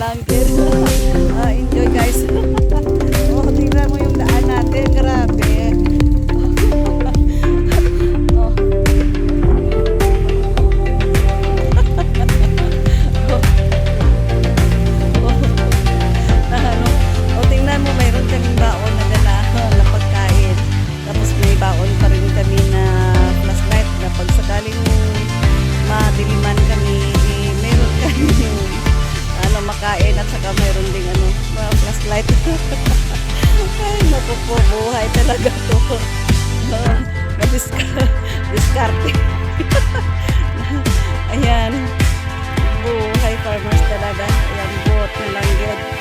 malangkit. Enjoy guys. Oh, tingnan mo yung daan natin. Grabe. Oh. Tingnan mo, mayroon kaming baon na dala na pagkain. Tapos may baon pa rin kami na flashlight na pag sakaling madiliman kami, mayroon kami makain at saka mayroon ding flashlight. Ay, naku po, buhay talaga to. Diskarte. Ayan, buhay farmers talaga. Ayan, buot na lang yun.